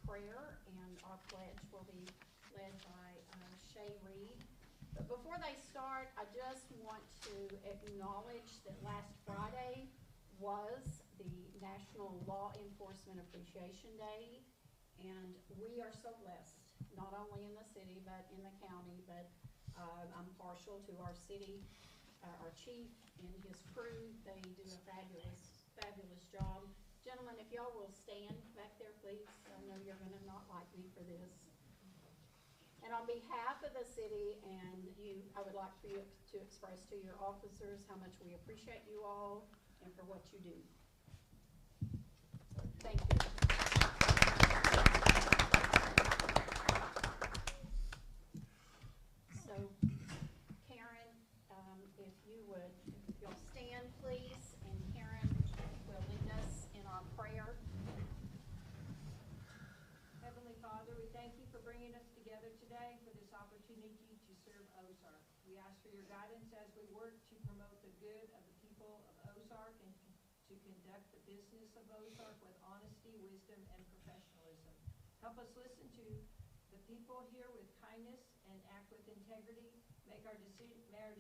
prayer, and our pledge will be led by Shay Reed. But before they start, I just want to acknowledge that last Friday was the National Law Enforcement Appreciation Day, and we are so blessed, not only in the city but in the county, but I'm partial to our city, our chief and his crew. They do a fabulous job. Gentlemen, if y'all will stand back there, please. I know you're gonna not like me for this. And on behalf of the city and you, I would like for you to express to your officers how much we appreciate you all and for what you do. Thank you. So, Karen, if you'll stand, please, and Karen will lead us in our prayer. Heavenly Father, we thank you for bringing us together today for this opportunity to serve Ozark. We ask for your guidance as we work to promote the good of the people of Ozark and to conduct the business of Ozark with honesty, wisdom, and professionalism. Help us listen to the people here with kindness and act with integrity. May our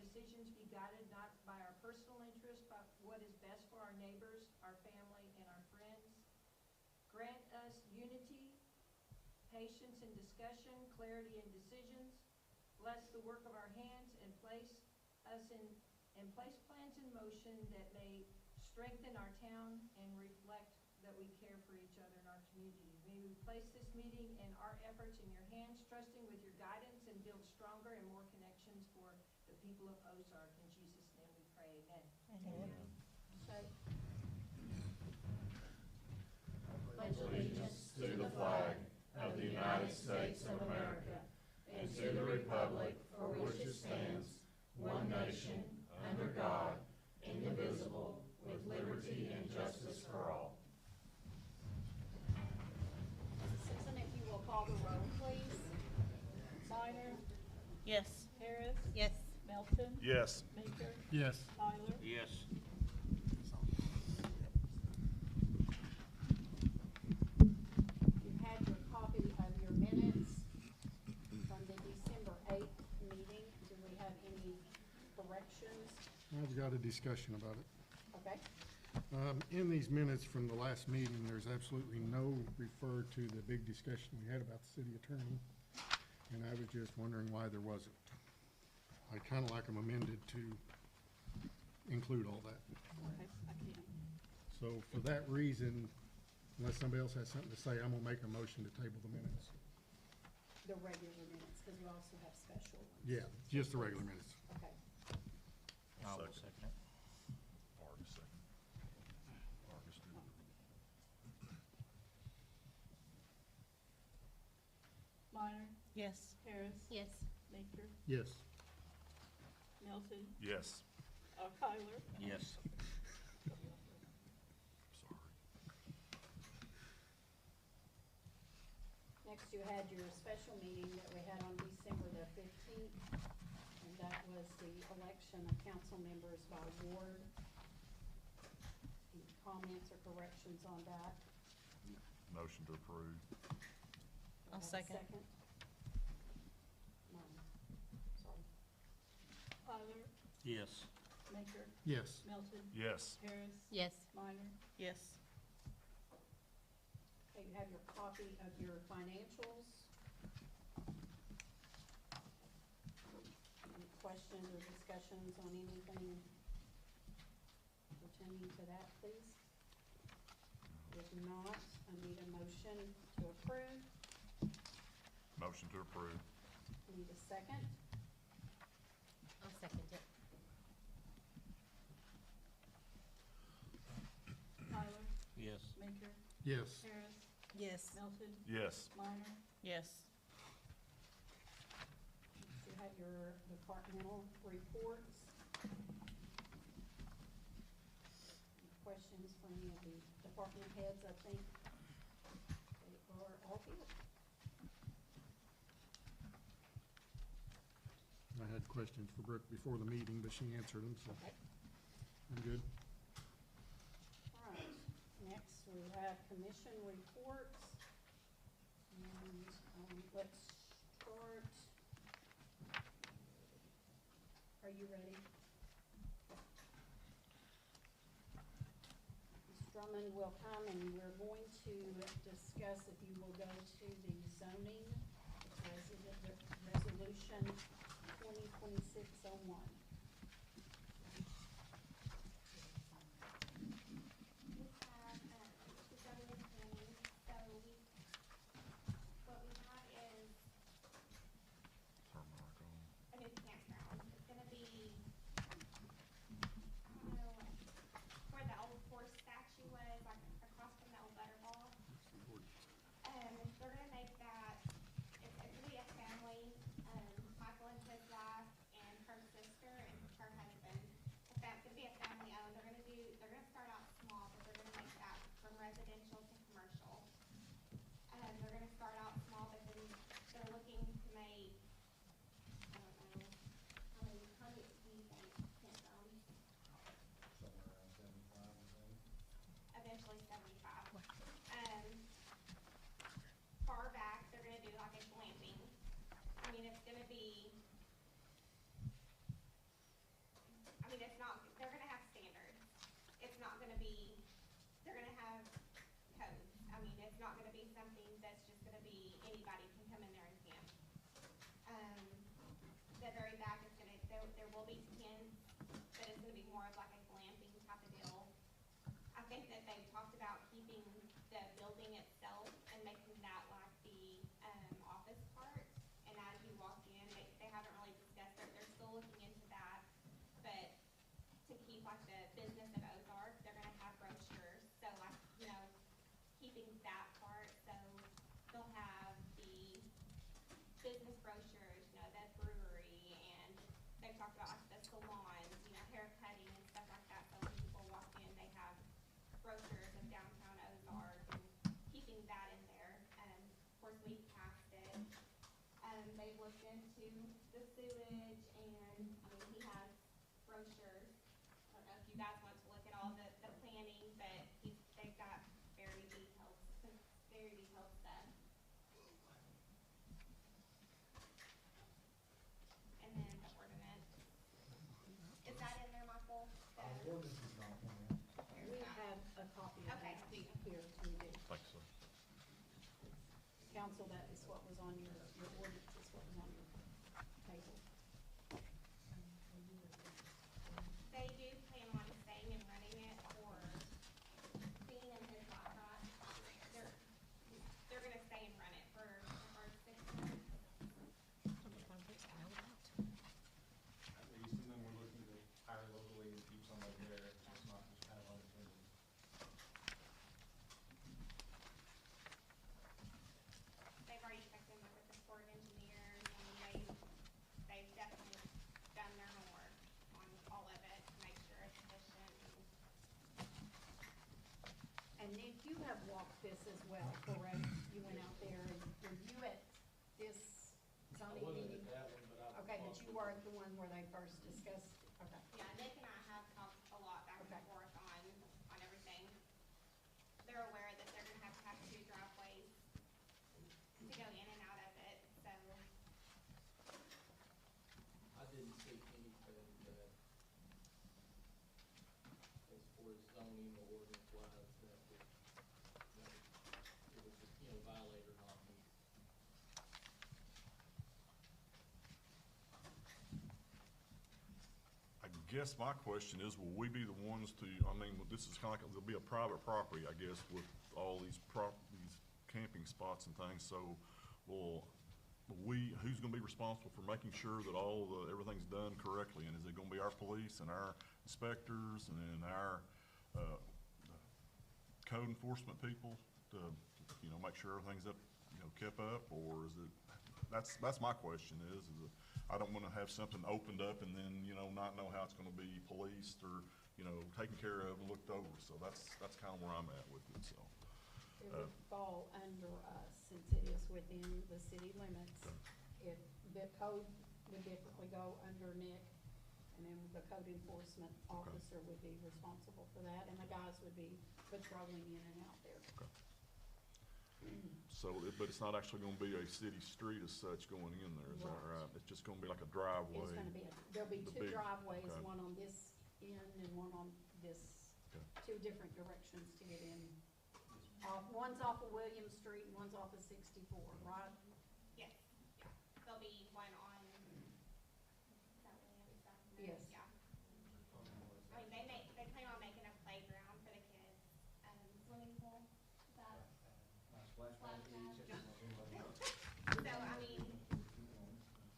decisions be guided not by our personal interest, but what is best for our neighbors, our family, and our friends. Grant us unity, patience in discussion, clarity in decisions. Bless the work of our hands and place plans in motion that may strengthen our town and reflect that we care for each other in our community. May we place this meeting and our efforts in your hands, trusting with your guidance and build stronger and more connections for the people of Ozark. In Jesus' name we pray, amen. Amen. Pledge allegiance to the flag of the United States of America and to the republic for which it stands, one nation, under God, indivisible, with liberty and justice for all. Susan, if you will call the roll, please. Minor? Yes. Harris? Yes. Melton? Yes. Baker? Yes. Tyler? Yes. You had your copy of your minutes from the December 8th meeting. Do we have any corrections? I've got a discussion about it. Okay. In these minutes from the last meeting, there's absolutely no refer to the big discussion we had about the city attorney, and I was just wondering why there wasn't. I'd kind of like them amended to include all that. Okay, I can. So for that reason, unless somebody else has something to say, I'm gonna make a motion to table the minutes. The regular minutes, because we also have special ones. Yeah, just the regular minutes. Okay. I will second it. Vargas second. Vargas did it. Minor? Yes. Harris? Yes. Baker? Yes. Melton? Yes. Tyler? Yes. Sorry. Next, you had your special meeting that we had on December the 15th, and that was the election of council members by ward. Any comments or corrections on that? Motion to approve. I'll Do I have a second. None. Sorry. Tyler? Yes. Baker? Yes. Melton? Yes. Harris? Yes. Minor? Yes. Okay, you have your copy of your financials. Any questions or discussions on anything pertaining to that, please? If not, I need a motion to approve. Motion to approve. Need a second. I'll second it. Tyler? Yes. Baker? Yes. Harris? Yes. Melton? Yes. Minor? Yes. You have your departmental reports. Any questions from any of the department heads? I think they are all here. I had questions for Brooke before the meeting, but she answered them, so Okay. I'm good. All right. Next, we have commission reports. And, let's start. Are you ready? Ms. Drummond will come and we're going to discuss if you will go to the zoning resolution 2026-01. We have, the zoning and planning, so what we have is Turn my mic on. a new campground. It's gonna be, I don't know, where the old horse statue was, like across from the old Butterball. They're gonna make that, it's gonna be a family, Michael and his wife and her sister and her husband. It's gonna be a family owned, they're gonna start out small, but they're gonna make that from residential to commercial. They're gonna start out small, but then they're looking to make, I don't know, how many do you think, campgrounds? Somewhere around 75, I think. Eventually 75. Far back, they're gonna do like a glamping. I mean, it's gonna be, it's not, they're gonna have standards. It's not gonna be, they're gonna have codes. I mean, it's not gonna be something that's just gonna be, anybody can come in there and camp. The very back is gonna, there will be tents, but it's gonna be more of like a glamping type of deal. I think that they've talked about keeping the building itself and making that like the, office part. And as you walk in, they haven't really discussed it, they're still looking into that. But to keep like the business of Ozark, they're gonna have brochures, so like, keeping that part, so they'll have the business brochures, the brewery, and they've talked about like the salons, hair cutting and stuff like that, so when people walk in, they have brochures of downtown Ozark and keeping that in there. Of course, we've passed it. They've looked into the sewage and, he has brochures. I don't know if you guys want to look at all the planning, but they've got very detailed stuff. And then the ordinance. Is that in there, Michael? The- Ordinance is not in there. We have a copy of Okay, that do you? here, we do. Thanks, sir. Council, that is what was on your ordinance, is what was on your table. They do plan on staying and running it for Dean and his wife, right? They're gonna stay and run it for 6 months. At least, and then we're looking to hire locally and keep somebody there, it's just not just kind of unintended. They've already checked in with the Corps of Engineers, and they've definitely done their homework on all of it to make sure it's efficient. And Nick, you have walked this as well, correct? You went out there, and were you at this zoning meeting? that one, but I. Okay, but you were at the one where they first discussed, okay. Yeah, Nick and I have talked a lot back and Okay. forth on everything. They're aware that they're gonna have 2 driveways to go in and out of it, so. I didn't see anything that, as far as zoning or ordinance wise, that would, it would, violate or not meet. I guess my question is, will we be the ones to, this is kind of like, there'll be a private property, I guess, with all these these camping spots and things, so who's gonna be responsible for making sure that everything's done correctly? And is it gonna be our police and our inspectors and our, code enforcement people to, make sure everything's up, kept up? Or is it, that's my question is it, I don't wanna have something opened up and then, not know how it's gonna be policed or, taken care of and looked over. So that's kind of where I'm at with it, so. It would fall under us, since it is within the city limits. If the code would definitely go under Nick, and then the code enforcement officer would be responsible for that, and the guys would be patrolling in and out there. So, but it's not actually gonna be a city street as such going in there, is that Right. right? It's just gonna be like a driveway? It's gonna be, there'll be the two big- driveways, okay. one on this end and one on this, Okay. two different directions to get in. One's off of William Street and one's off of 64, right? Yes, yeah. There'll be one on, is that Williams, that one? Yes. Yeah. I mean, they plan on making a playground for the kids, swimming pool, is that? Splash pad. So, I mean,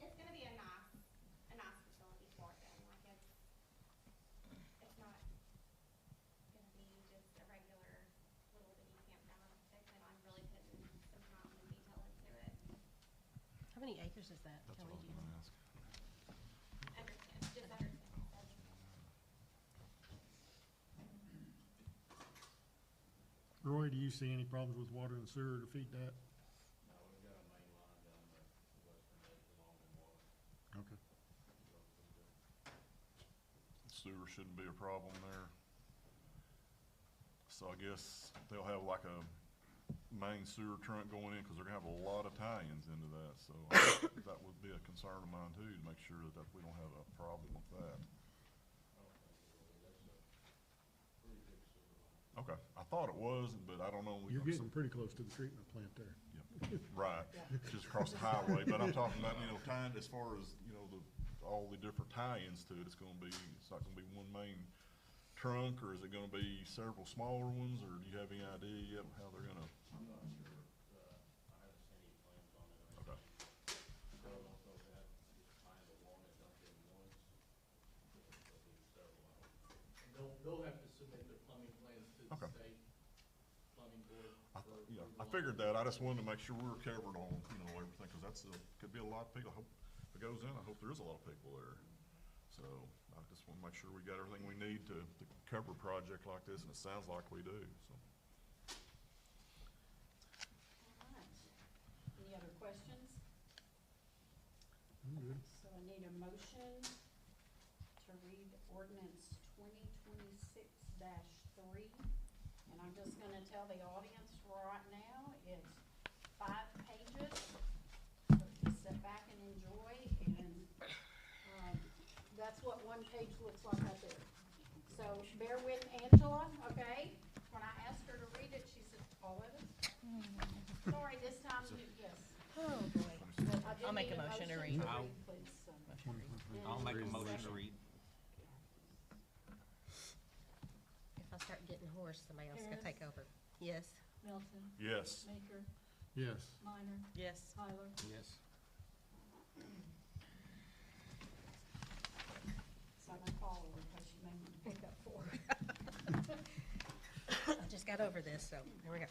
it's gonna be a nice facility for them, like it's not gonna be just a regular little bitty campground. They plan on really putting some time and detail into it. How many acres is that? That's Kelly, what I was do you know? gonna ask. Under 10, just under 10, so. Roy, do you see any problems with water and sewer to feed that? No, we've got a main line down the western edge along the water. Okay. Sewer shouldn't be a problem there. So I guess they'll have like a main sewer trunk going in, cause they're gonna have a lot of tie-ins into that, so that would be a concern of mine too, to make sure that we don't have a problem with that. I don't think it will be, that's a pretty big sewer line. Okay, I thought it was, but I don't know. You're getting pretty close to the treatment plant there. Right, just across the highway, but I'm talking about, tying, as far as, all the different tie-ins to it, it's not gonna be one main trunk, or is it gonna be several smaller ones, or do you have any idea yet how they're gonna? I'm not sure, I haven't seen any plans on it or Okay. anything. I don't know if they'll have, just kind of one and dump in once, there'll be several of them. And they'll have to submit their plumbing plans to the Okay. state plumbing board. Yeah, I figured that, I just wanted to make sure we were covered on, everything, cause could be a lot of people, I hope, if it goes in, I hope there is a lot of people there. So, I just wanna make sure we got everything we need to cover a project like this, and it sounds like we do, so. All right. Any other questions? I'm good. So I need a motion to read ordinance 2026-3. And I'm just gonna tell the audience right now, it's 5 pages. So just sit back and enjoy, and, that's what one page looks like right there. So bear with Angela, okay? When I asked her to read it, she said, all of it? Sorry, this time, yes. Oh, boy. But I did I'll make need a motion to read. please, so. I'll make a And motion to second. read. If I start getting hoarse, somebody else can Harris? take over. Yes. Melton, Yes. Maker, Yes. Minor, Yes. Tyler. Yes. So I'm gonna call her because she made me pick up 4. I just got over this, so here we go.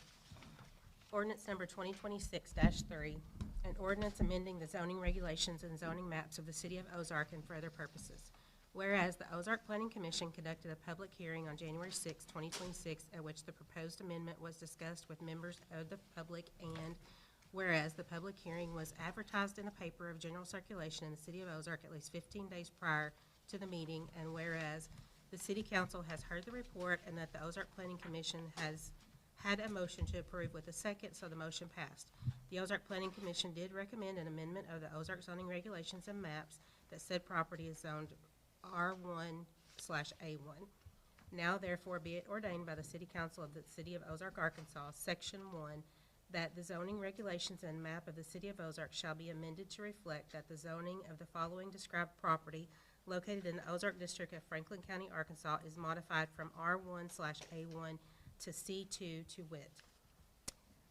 Ordinance number 2026-3, an ordinance amending the zoning regulations and zoning maps of the city of Ozark and for other purposes. Whereas the Ozark Planning Commission conducted a public hearing on January 6, 2026, at which the proposed amendment was discussed with members of the public, and whereas the public hearing was advertised in a paper of general circulation in the city of Ozark at least 15 days prior to the meeting, and whereas the city council has heard the report and that the Ozark Planning Commission has had a motion to approve with a second, so the motion passed. The Ozark Planning Commission did recommend an amendment of the Ozark zoning regulations and maps that said property is zoned R1/A1. Now therefore be it ordained by the City Council of the City of Ozark, Arkansas, Section 1, that the zoning regulations and map of the City of Ozark shall be amended to reflect that the zoning of the following described property located in the Ozark District of Franklin County, Arkansas, is modified from R1/A1 to C2 to wit.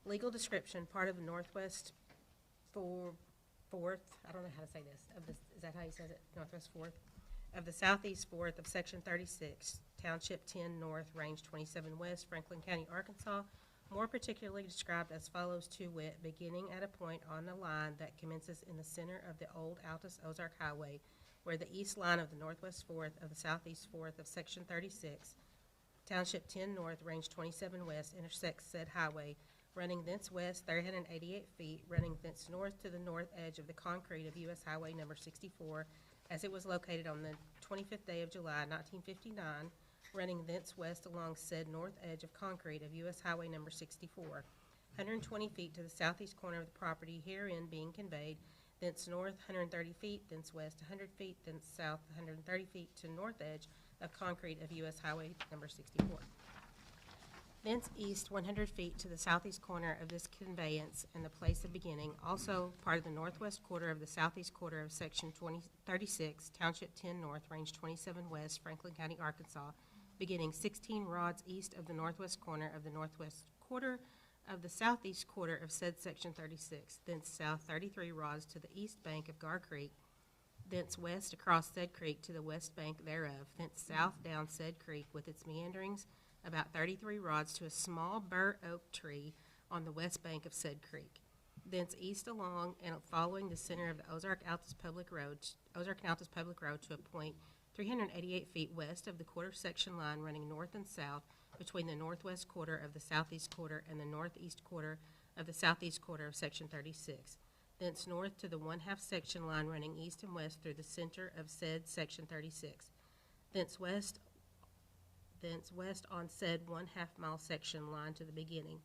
Legal description, part of the Northwest Fourth, I don't know how to say this, is that how he says it? Northwest Fourth? Of the Southeast Fourth of Section 36, Township 10 North, Range 27 West, Franklin County, Arkansas, more particularly described as follows to wit, beginning at a point on the line that commences in the center of the old Altus Ozark Highway, where the east line of the Northwest Fourth of the Southeast Fourth of Section 36, Township 10 North, Range 27 West, intersects said highway, running thence west 388 feet, running thence north to the north edge of the concrete of U.S. Highway number 64, as it was located on the 25th day of July, 1959, running thence west along said north edge of concrete of U.S. Highway number 64. 120 feet to the southeast corner of the property herein being conveyed, thence north 130 feet, thence west 100 feet, thence south 130 feet to north edge of concrete of U.S. Highway number 64. Thence east 100 feet to the southeast corner of this conveyance and the place of beginning, also part of the northwest quarter of the southeast quarter of section 36, township 10 north, range 27 west, Franklin County, Arkansas, beginning 16 rods east of the northwest corner of the northwest quarter of the southeast quarter of said section 36, thence south 33 rods to the east bank of Gar Creek, thence west across said creek to the west bank thereof, thence south down said creek with its meanderings about 33 rods to a small bur oak tree on the west bank of said creek, thence east along and following the center of the Ozark Altus Public Road to a point 388 feet west of the quarter section line running north and south between the northwest quarter of the southeast quarter and the northeast quarter of the southeast quarter of section 36. Thence north to the 1/2 section line running east and west through the center of said section 36. Thence west on said 1/2 mile section line to the beginning,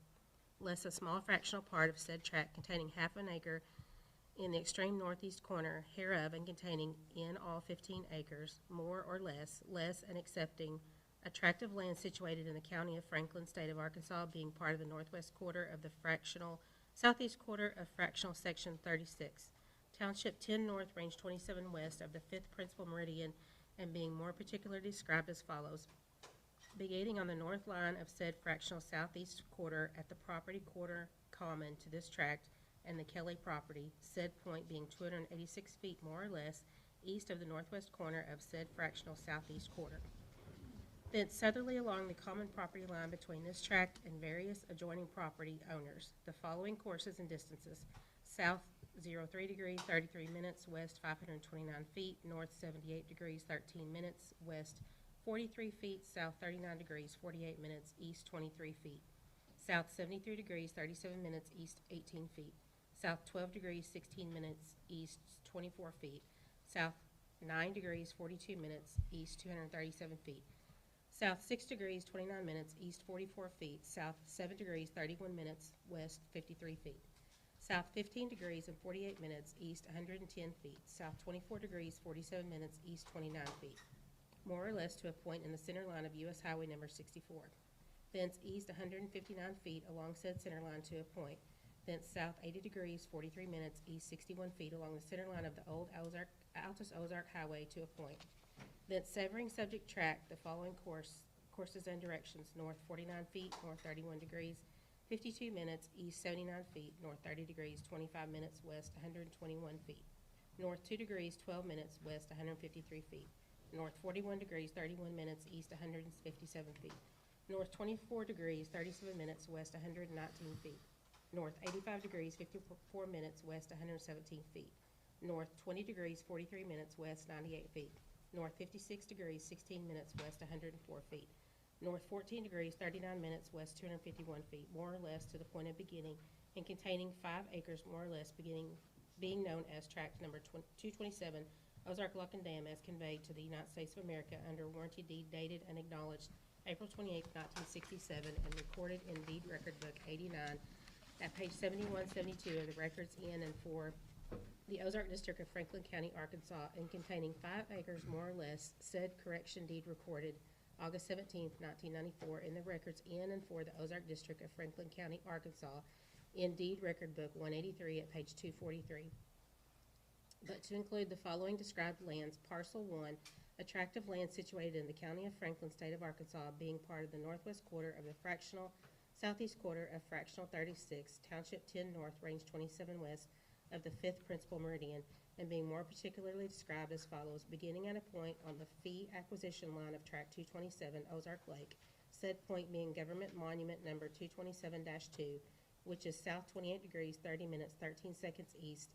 less a small fractional part of said tract containing half an acre in the extreme northeast corner hereof and containing in all 15 acres, more or less and accepting a tract of land situated in the county of Franklin, state of Arkansas, being part of the northwest quarter of the southeast quarter of fractional section 36, township 10 north, range 27 west of the 5th principal meridian, and being more particularly described as follows. Beginning on the north line of said fractional southeast quarter at the property quarter common to this tract and the Kelly property, said point being 286 feet more or less east of the northwest corner of said fractional southeast quarter. Thence southerly along the common property line between this tract and various adjoining property owners, the following courses and distances: south 03 degrees 33 minutes, west 529 feet, north 78 degrees 13 minutes, west 43 feet, south 39 degrees 48 minutes, east 23 feet, south 73 degrees 37 minutes, east 18 feet, south 12 degrees 16 minutes, east 24 feet, south 9 degrees 42 minutes, east 237 feet, south 6 degrees 29 minutes, east 44 feet, south 7 degrees 31 minutes, west 53 feet, south 15 degrees and 48 minutes, east 110 feet, south 24 degrees 47 minutes, east 29 feet, more or less to a point in the center line of U.S. Highway number 64. Thence east 159 feet along said center line to a point, thence south 80 degrees 43 minutes, east 61 feet along the center line of the old Altus Ozark Highway to a point, thence severing subject tract the following courses and directions: north 49 feet, north 31 degrees 52 minutes, east 79 feet, north 30 degrees 25 minutes, west 121 feet, north 2 degrees 12 minutes, west 153 feet, north 41 degrees 31 minutes, east 157 feet, north 24 degrees 37 minutes, west 119 feet, north 85 degrees 54 minutes, west 117 feet, north 20 degrees 43 minutes, west 98 feet, north 56 degrees 16 minutes, west 104 feet, north 14 degrees 39 minutes, west 251 feet, more or less to the point of beginning, and containing 5 acres more or less, being known as tract number 227, Ozark Lock and Dam, as conveyed to the United States of America under warranty deed dated and acknowledged April 28, 1967, and recorded in Deed Record Book 89 at page 7172 of the records in and for the Ozark District of Franklin County, Arkansas, and containing 5 acres more or less, said correction deed recorded August 17, 1994, in the records in and for the Ozark District of Franklin County, Arkansas, in Deed Record Book 183 at page 243. But to include the following described lands: Parcel 1, a tract of land situated in the county of Franklin, state of Arkansas, being part of the northwest quarter of the fractional southeast quarter of fractional 36, township 10 north, range 27 west of the 5th principal meridian, and being more particularly described as follows: beginning at a point on the fee acquisition line of tract 227, Ozark Lake, said point being government monument number 227-2, which is south 28 degrees 30 minutes 13 seconds east,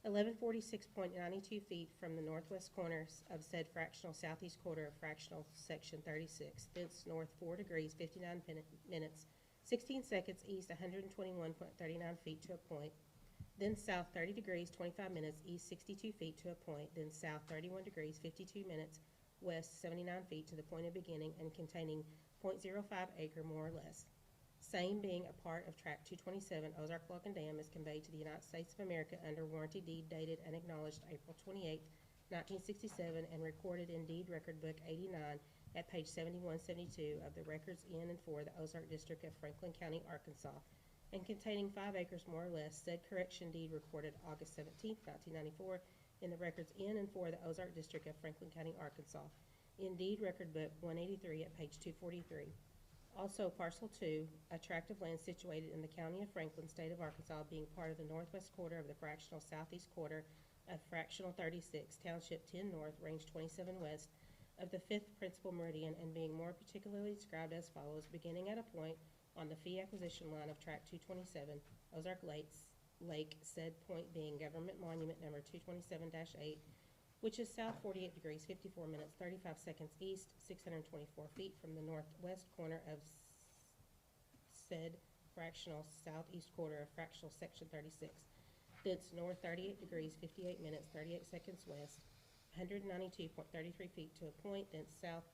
1146.92 feet from the northwest corner of said fractional southeast quarter of fractional section 36, thence north 4 degrees 59 minutes 16 seconds east, 121.39 feet to a point, then south 30 degrees 25 minutes east 62 feet to a point, then south 31 degrees 52 minutes west 79 feet to the point of beginning, and containing 0.05 acre more or less. same being a part of Track 227, Ozark Lock and Dam, is conveyed to the United States of America under warranty deed dated and acknowledged April 28, 1967, and recorded in Deed Record Book 89 at page 7172 of the records in and for the Ozark District of Franklin County, Arkansas, and containing 5 acres more or less, said correction deed recorded August 17, 1994, in the records in and for the Ozark District of Franklin County, Arkansas, in Deed Record Book 183 at page 243. Also, Parcel 2, a tract of land situated in the County of Franklin, State of Arkansas, being part of the northwest quarter of the fractional southeast quarter of fractional 36, Township 10 North, Range 27 West, of the 5th Principal Meridian, and being more particularly described as follows, beginning at a point on the fee acquisition line of Tract 227, Ozark Lake, said point being Government Monument Number 227-8, which is south 48 degrees, 54 minutes, 35 seconds east, 624 feet from the northwest corner of said fractional southeast quarter of fractional section 36. Thence north 38 degrees, 58 minutes, 38 seconds west, 192.33 feet to a point, thence south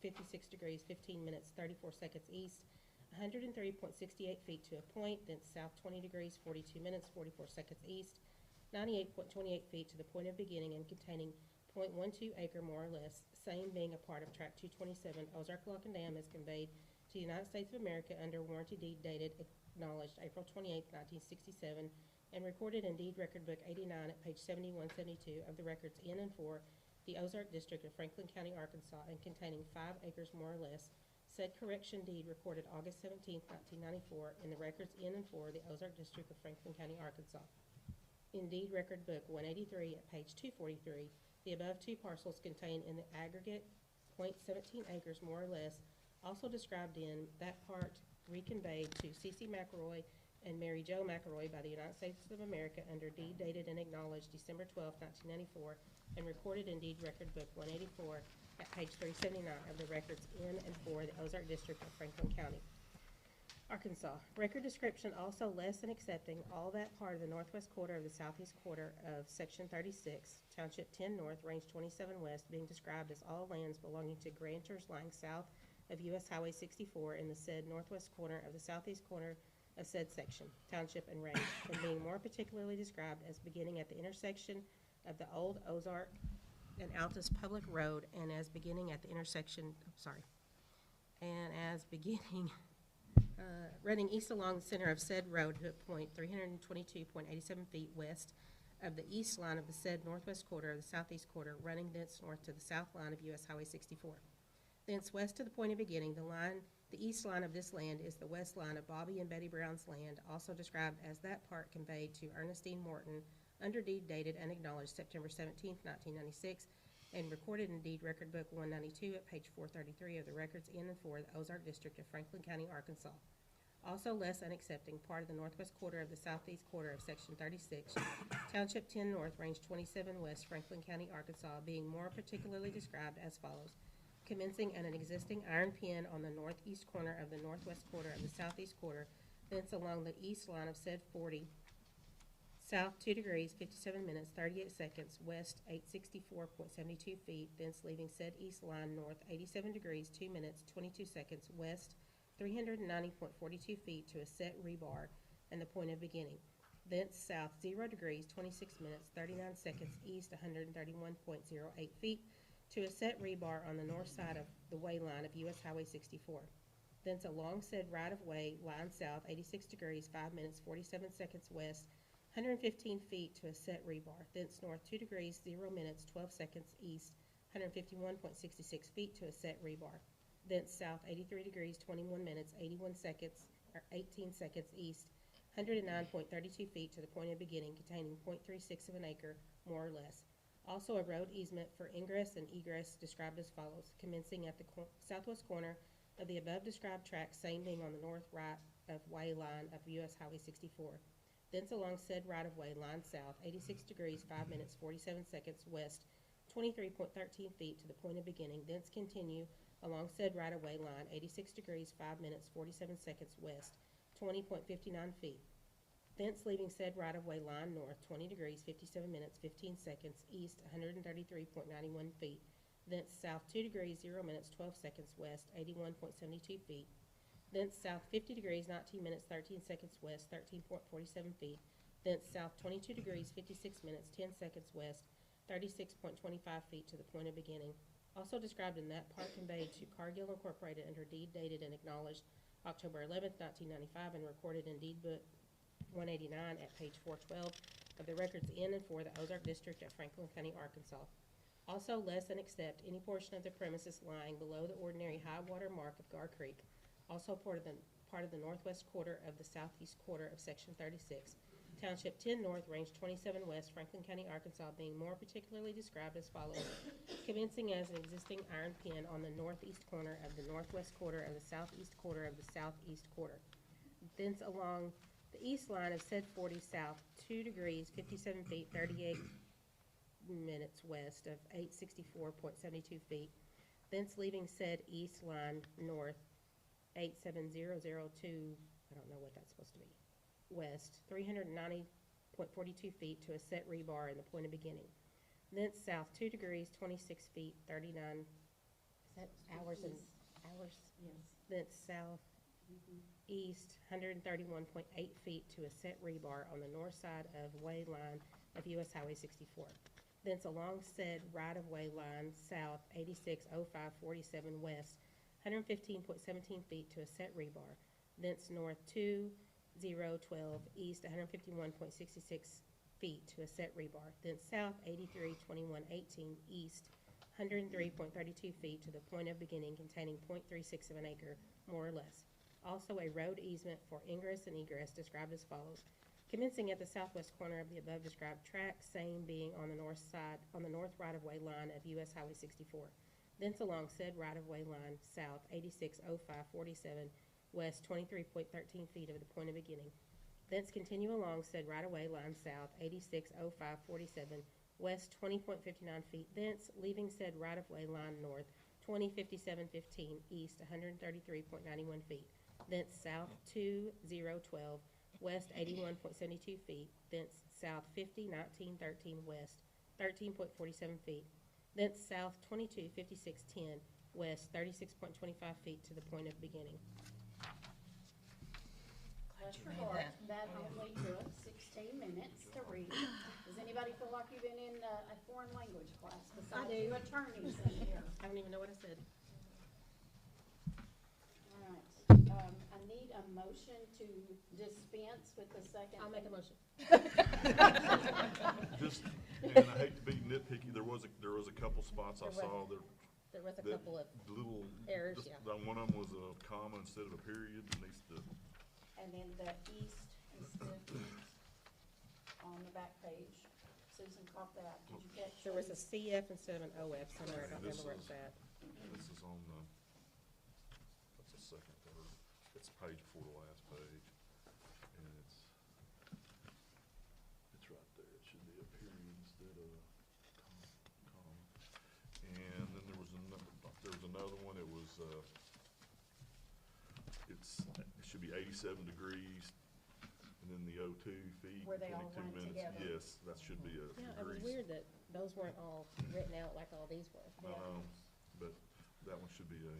56 degrees, 15 minutes, 34 seconds east, 103.68 feet to a point, thence south 20 degrees, 42 minutes, 44 seconds east, 98.28 feet to the point of beginning and containing .12 acre more or less, same being a part of Tract 227, Ozark Lock and Dam, is conveyed to the United States of America under warranty deed dated, acknowledged April 28, 1967, and recorded in Deed Record Book 89 at page 7172 of the records in and for the Ozark District of Franklin County, Arkansas, and containing 5 acres more or less, said correction deed recorded August 17, 1994, in the records in and for the Ozark District of Franklin County, Arkansas. In Deed Record Book 183 at page 243, the above 2 parcels contain in the aggregate .17 acres more or less, also described in that part reconveyed to C.C. McElroy and Mary Jo McElroy by the United States of America under deed dated and acknowledged December 12, 1994, and recorded in Deed Record Book 184 at page 379 of the records in and for the Ozark District of Franklin County, Arkansas. Record description also less than accepting all that part of the northwest quarter of the southeast quarter of Section 36, Township 10 North, Range 27 West, being described as all lands belonging to grantors lying south of U.S. Highway 64 in the said northwest corner of the southeast corner of said section, township, and range, and being more particularly described as beginning at the intersection of the old Ozark and Altus Public Road, and as beginning at the intersection, running east along the center of said road to a point 322.87 feet west of the east line of the said northwest quarter of the southeast quarter, running thence north to the south line of U.S. Highway 64. Thence west to the point of beginning, the east line of this land is the west line of Bobby and Betty Brown's land, also described as that part conveyed to Ernestine Morton under deed dated and acknowledged September 17, 1996, and recorded in Deed Record Book 192 at page 433 of the records in and for the Ozark District of Franklin County, Arkansas. Also less than accepting part of the northwest quarter of the southeast quarter of Section 36, Township 10 North, Range 27 West, Franklin County, Arkansas, being more particularly described as follows. Commencing at an existing iron pin on the northeast corner of the northwest quarter of the southeast quarter, thence along the east line of said 40, south 2 degrees, 57 minutes, 38 seconds, west 864.72 feet, thence leaving said east line north 87 degrees, 2 minutes, 22 seconds, west 390.42 feet to a set rebar and the point of beginning. Thence south 0 degrees, 26 minutes, 39 seconds, east 131.08 feet to a set rebar on the north side of the way line of U.S. Highway 64. Thence along said right-of-way, line south 86 degrees, 5 minutes, 47 seconds west, 115 feet to a set rebar. Thence north 2 degrees, 0 minutes, 12 seconds east, 151.66 feet to a set rebar. Thence south 83 degrees, 21 minutes, 18 seconds east, 109.32 feet to the point of beginning, containing .36 of an acre, more or less. Also a road easement for ingress and egress described as follows, commencing at the southwest corner of the above described tract, same being on the north right of way line of U.S. Highway 64. Thence along said right-of-way, line south, 86 degrees, 5 minutes, 47 seconds west, 23.13 feet to the point of beginning. Thence continue along said right-of-way line, 86 degrees, 5 minutes, 47 seconds west, 20.59 feet. Thence leaving said right-of-way line north, 20 degrees, 57 minutes, 15 seconds east, 133.91 feet. Thence south 2 degrees, 0 minutes, 12 seconds west, 81.72 feet. thence south 50 degrees, 19 minutes, 13 seconds west, 13.47 feet, thence south 22 degrees, 56 minutes, 10 seconds west, 36.25 feet to the point of beginning. Also described in that part conveyed to Cargill Incorporated under deed dated and acknowledged October 11th, 1995, and recorded in deed book 189 at page 412 of the records in and for the Ozark District of Franklin County, Arkansas. Also less and except any portion of the premises lying below the ordinary high water mark of Gar Creek, also part of the northwest quarter of the southeast quarter of Section 36, Township 10 North, Range 27 West, Franklin County, Arkansas, being more particularly described as follows. Commencing as an existing iron pin on the northeast corner of the northwest quarter of the southeast quarter of the southeast quarter. Thence along the east line of said 40 south 2 degrees, 57 feet, 38 minutes west of 864.72 feet. Thence leaving said east line north 87002, I don't know what that's supposed to be, west 390.42 feet to a set rebar in the point of beginning. Thence south 2 degrees, 26 feet, 39, is that hours and hours? Yes. Thence south east 131.8 feet to a set rebar on the north side of way line of US Highway 64. Thence along said right-of-way line south 860547 west 115.17 feet to a set rebar. Thence north 2012 east 151.66 feet to a set rebar. Thence south 832118 east 103.32 feet to the point of beginning containing 0.36 of an acre, more or less. Also a road easement for ingress and egress described as follows. Commencing at the southwest corner of the above described tract, same being on the north side, on the north right-of-way line of US Highway 64. Thence along said right-of-way line, south 860547, west 23.13 feet of the point of beginning. Thence continue along said right-of-way line, south 860547, west 20.59 feet. Thence, leaving said right-of-way line north 205715, east 133.91 feet. Thence south 2012, west 81.72 feet, thence south 501913 west 13.47 feet, thence south 225610 west 36.25 feet to the point of beginning. Bless your heart, that only took 16 minutes to read. Does anybody feel like you've been in a foreign language class besides do. you attorneys in here? I don't even know what I said. All right, I need a motion to dispense with the second. I'll make a motion. Just, and I hate to be nitpicky, there was a couple spots I There was. saw that. There was a that couple of little errors, just- yeah. One of them was a comma instead of a period, it needs to, And then the east instead of east on the back page. Susan caught that. Did you catch? There was a these? CF instead of an OF somewhere, I don't This remember where is- it's at. this is on the, that's the second word, it's a page before the last page, and it's right there, it should be a period instead of a comma. And then there was another one, it was, it should be 87 degrees, and then the 02 feet, Where they all 22 went minutes. together. Yes, that should be a Yeah, it was degrees. weird that those weren't all written out like all these were. But that one should be a,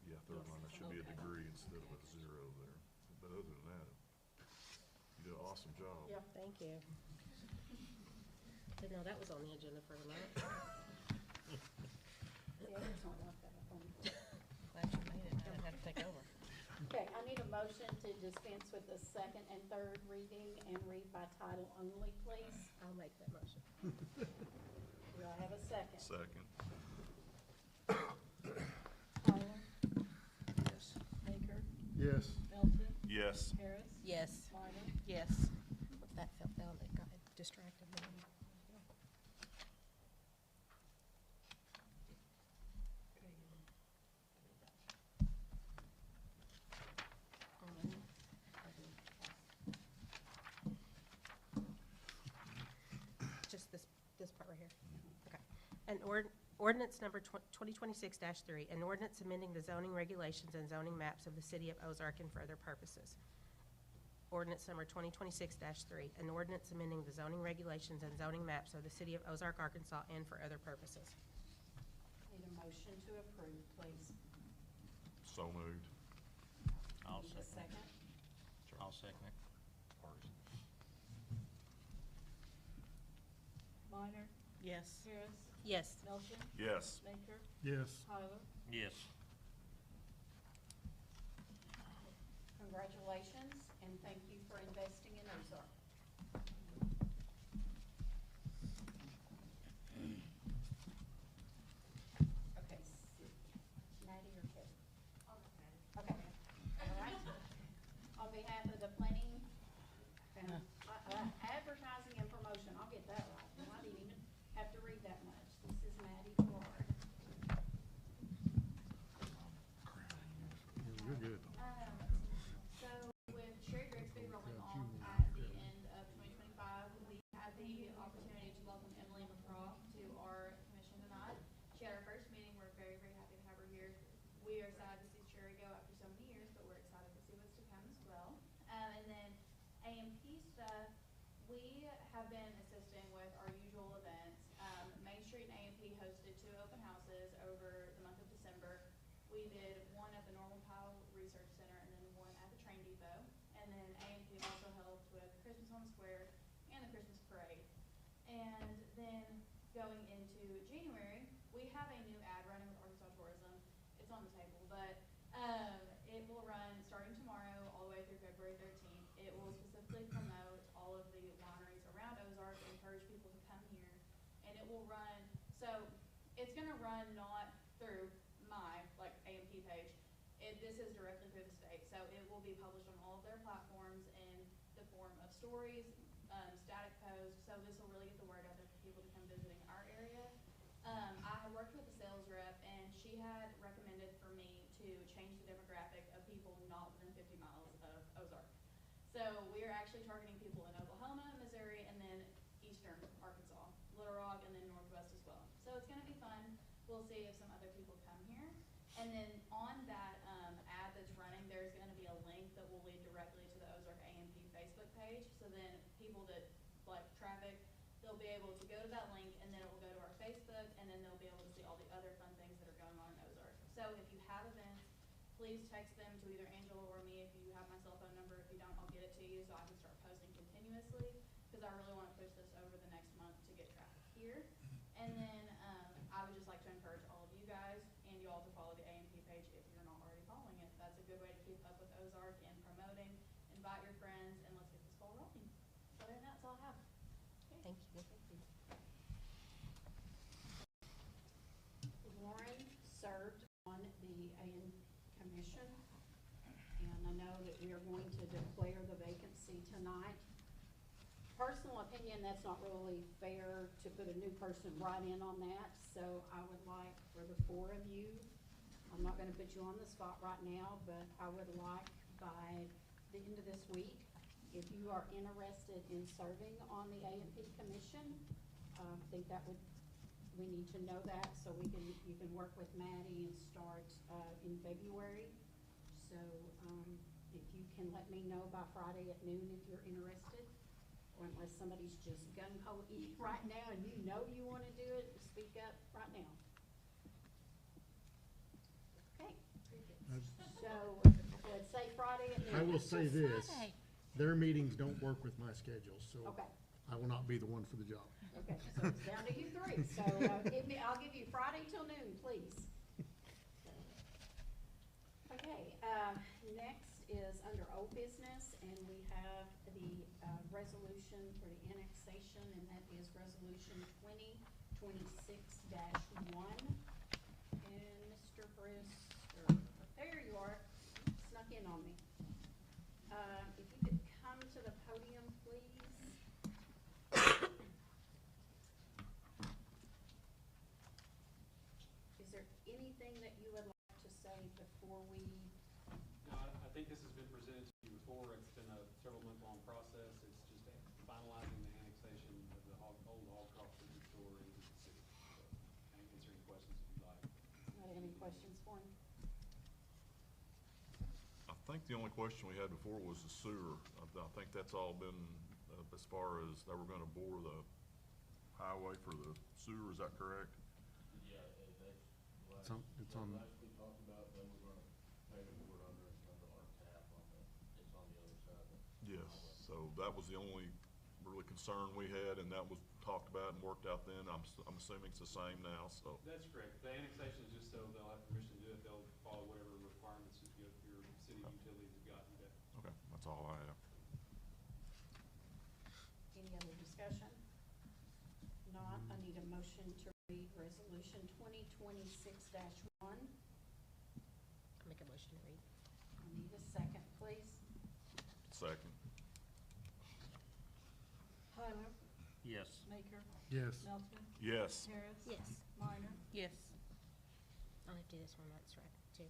yeah, third line, that should be a degree instead of a zero there. But other than that, you did an awesome job. Yep. Thank you. Didn't know that was on the agenda for tonight. The others don't like that, I think. Glad you made it, I had to take over. Okay, I need a motion to dispense with the second and third reading and read by title only, please. I'll make that motion. Do I have a second? Second. Tyler, Yes. Baker, Yes. Melton, Yes. Harris, Yes. Minor. Yes. That fell down, that got distracted. Just this part right here? Okay. An ordinance number 2026-3, an ordinance amending the zoning regulations and zoning maps of the city of Ozark and for other purposes. Ordinance number 2026-3, an ordinance amending the zoning regulations and zoning maps of the city of Ozark, Arkansas, and for other purposes. Need a motion to approve, please. So moved. I'll Need a second. second? I'll second it. Minor, Yes. Harris, Yes. Melton, Yes. Baker, Yes. Tyler. Yes. Congratulations, and thank you for investing in Ozark. Okay, Maddie or Kevin? Okay, all right. On behalf of the planning, advertising and promotion, I'll get that right. I didn't even have to read that much. This is Maddie Gerard. Yeah, you're good. So with Sherry Grigsby rolling off at the end of 2025, we had the opportunity to welcome Emily McCraw to our commission tonight. She had her first meeting. We're very, very happy to have her here. We are sad to see Sherry go after so many years, but we're excited to see what's to come as well. And then AMP stuff, we have been assisting with our usual events. Main Street and AMP hosted 2 open houses over the month of December. We did one at the Norman Powell Research Center and then one at the train depot. And then AMP also helped with Christmas on the Square and the Christmas parade. And then going into January, we have a new ad running with Arkansas Tourism. It's on the table, but it will run starting tomorrow all the way through February 13th. It will specifically promote all of the wineries around Ozark, encourage people to come here. And it will run, so it's gonna run not through my, like, AMP page. This is directly through the state, so it will be published on all of their platforms in the form of stories, static posts, so this will really get the word out there for people to come visiting our area. I had worked with the sales rep, and she had recommended for me to change the demographic of people not within 50 miles of Ozark. So we are actually targeting people in Oklahoma, Missouri, and then eastern Arkansas, Little Rock, and then northwest as well. So it's gonna be fun. We'll see if some other people come here. And then on that ad that's running, there's gonna be a link that will lead directly to the Ozark AMP Facebook page. So then people that like traffic, they'll be able to go to that link, and then it will go to our Facebook, and then they'll be able to see all the other fun things that are going on in Ozark. So if you have events, please text them to either Angela or me if you have my cell phone number. If you don't, I'll get it to you so I can start posting continuously, because I really want to push this over the next month to get traffic here. And then I would just like to encourage all of you guys and you all to follow the AMP page if you're not already following it. That's a good way to keep up with Ozark and promoting. Invite your friends, and let's get this ball rolling. So other than that, that's all I have. Thank you. Lauren served on the AN Commission, and I know that we are going to declare the vacancy tonight. Personal opinion, that's not really fair to put a new person right in on that, so I would like for the 4 of you, I'm not gonna put you on the spot right now, but I would like by the end of this week, if you are interested in serving on the AMP Commission, I think that would, we need to know that, so you can work with Maddie and start, in February. So, if you can let me know by Friday at noon if you're interested, or unless somebody's just gung-ho right now and you know you wanna do it, speak up right now. Okay, so, let's say Friday at noon. I will say this, their meetings don't work with my schedule, so Okay. I will not be the one for the job. Okay, so it's down to you 3, so, I'll give you Friday till noon, please. Okay, next is under old business, and we have the, resolution for the annexation, and that is resolution 2026-1. And Mr. Brewster, there you are, snuck in on me. If you could come to the podium, please. Is there anything that you would like to say before we? No, I think this has been presented to you before. It's been a several-month-long process. It's just finalizing the annexation of the old Hogcroft Liquor Store into the city. So I can answer any questions if you'd like. Anybody have any questions for him? I think the only question we had before was the sewer. I think that's all been, as far as they were gonna bore the highway for the sewer, is that correct? Yeah, that's It's on- last we talked about, they were gonna pay the board under, it's under our tap on the, it's on the other side of the. Yes, so that was the only really concern we had, and that was talked about and worked out then. I'm assuming it's the same now, so. That's correct. The annexation is just so they'll have permission to do it. They'll follow whatever requirements that your city utilities have got. Okay, that's all I have. Any other discussion? Not, I need a motion to read resolution 2026-1. I'll make a motion to read. I need a second, please. Second. Tyler, Yes. Baker, Yes. Melton, Yes. Harris. Yes. Minor. Yes. I'll have to do this one, that's right, too.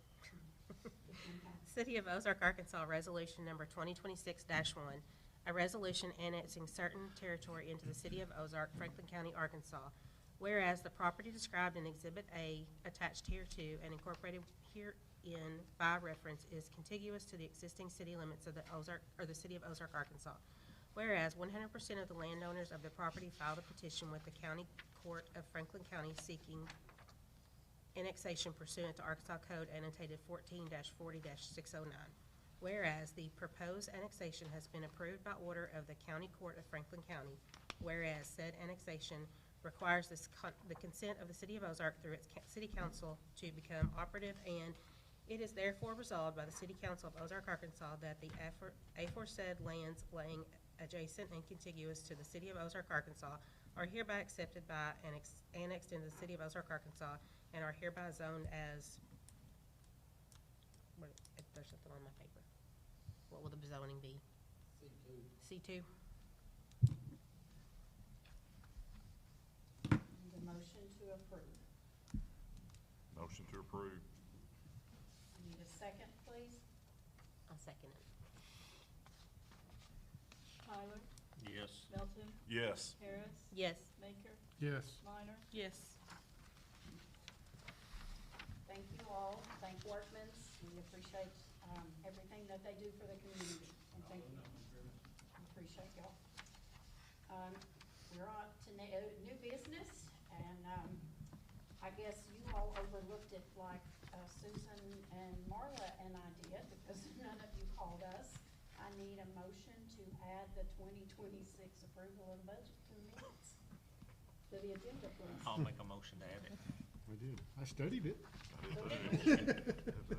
City of Ozark, Arkansas, Resolution Number 2026-1, a resolution annexing certain territory into the City of Ozark, Franklin County, Arkansas. Whereas the property described in Exhibit A, attached hereto and incorporated herein by reference, is contiguous to the existing city limits of the Ozark, or the City of Ozark, Arkansas. Whereas 100% of the landowners of the property filed a petition with the County Court of Franklin County seeking annexation pursuant to Arkansas Code annotated 14-40-609. Whereas the proposed annexation has been approved by order of the County Court of Franklin County. Whereas said annexation requires the consent of the City of Ozark through its City Council to become operative, and it is therefore resolved by the City Council of Ozark, Arkansas, that the aforesaid lands laying adjacent and contiguous to the City of Ozark, Arkansas are hereby accepted by and annexed into the City of Ozark, Arkansas, and are hereby zoned as, there's something on my paper. What will the zoning be? C2. Need a motion to approve. Motion to approve. I need a second, please. I'll second it. Tyler, Yes. Melton, Yes. Harris, Yes. Baker, Yes. Minor. Yes. Thank you all. Thank Workmans. We appreciate everything that they do for the community. And thank you. Appreciate y'all. We're on to new business, and I guess you all overlooked it like Susan and Marla and I did, because none of you called us. I need a motion to add the 2026 approval of budget to the minutes, to the agenda, please. I'll make a motion to add it. I did. I studied it. I did too.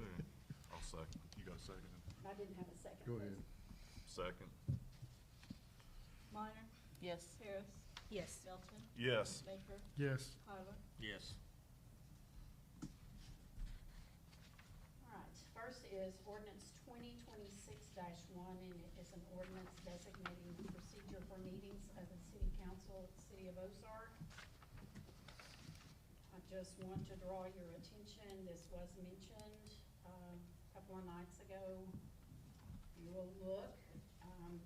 I'll second. You got a second? I didn't have a second. Go please. ahead. Second. Minor, Yes. Harris, Yes. Melton, Yes. Baker, Yes. Tyler. Yes. All right, first is ordinance 2026-1, and it is an ordinance designating the procedure for meetings of the city council of the city of Ozark. I just want to draw your attention, this was mentioned a couple of nights ago. You will look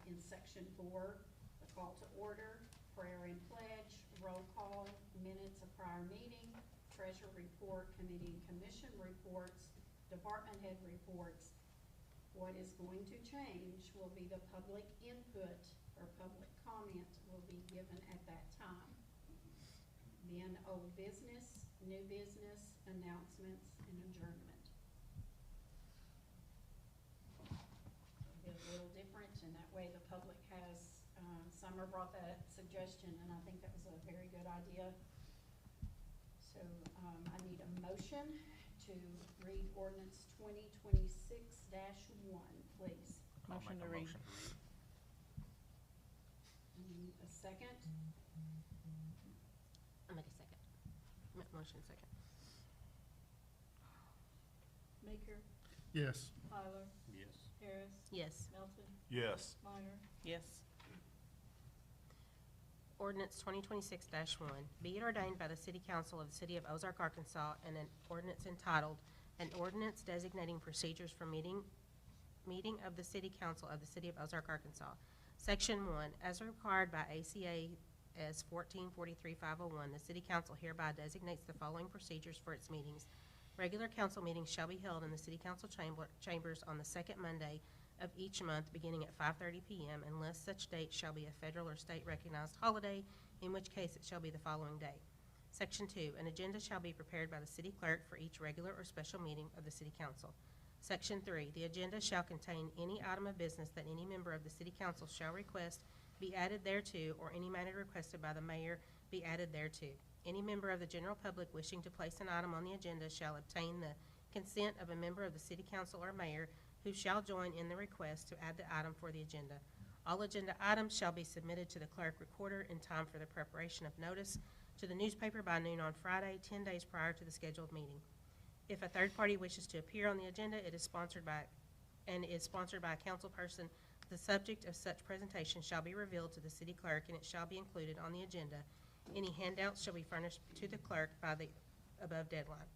in section 4, the call to order, prayer and pledge, roll call, minutes of prior meeting, treasurer report, committee and commission reports, department head reports. What is going to change will be the public input or public comment will be given at that time. Then old business, new business, announcements, and adjournment. It'll be a little different, and that way the public has, Summer brought that suggestion, and I think that was a very good idea. So, I need a motion to read ordinance 2026-1, please. Motion to read. I need a second. I'll make a second. Motion second. Baker, Yes. Tyler, Yes. Harris, Yes. Melton, Yes. Minor. Yes. Ordinance 2026-1, be it ordained by the City Council of the City of Ozark, Arkansas, and an ordinance entitled, an ordinance designating procedures for meeting of the City Council of the City of Ozark, Arkansas. Section 1, as required by ACA as 1443-501, the City Council hereby designates the following procedures for its meetings. Regular council meetings shall be held in the City Council chambers on the second Monday of each month, beginning at 5:30 p.m., unless such date shall be a federal or state recognized holiday, in which case it shall be the following day. Section 2, an agenda shall be prepared by the city clerk for each regular or special meeting of the City Council. Section 3, the agenda shall contain any item of business that any member of the city council shall request be added thereto, or any matter requested by the mayor be added thereto. Any member of the general public wishing to place an item on the agenda shall obtain the consent of a member of the city council or mayor, who shall join in the request to add the item for the agenda. All agenda items shall be submitted to the clerk recorder in time for the preparation of notice to the newspaper by noon on Friday, 10 days prior to the scheduled meeting. If a third party wishes to appear on the agenda, it is sponsored by a council person. The subject of such presentation shall be revealed to the city clerk, and it shall be included on the agenda. Any handouts shall be furnished to the clerk by the above deadline.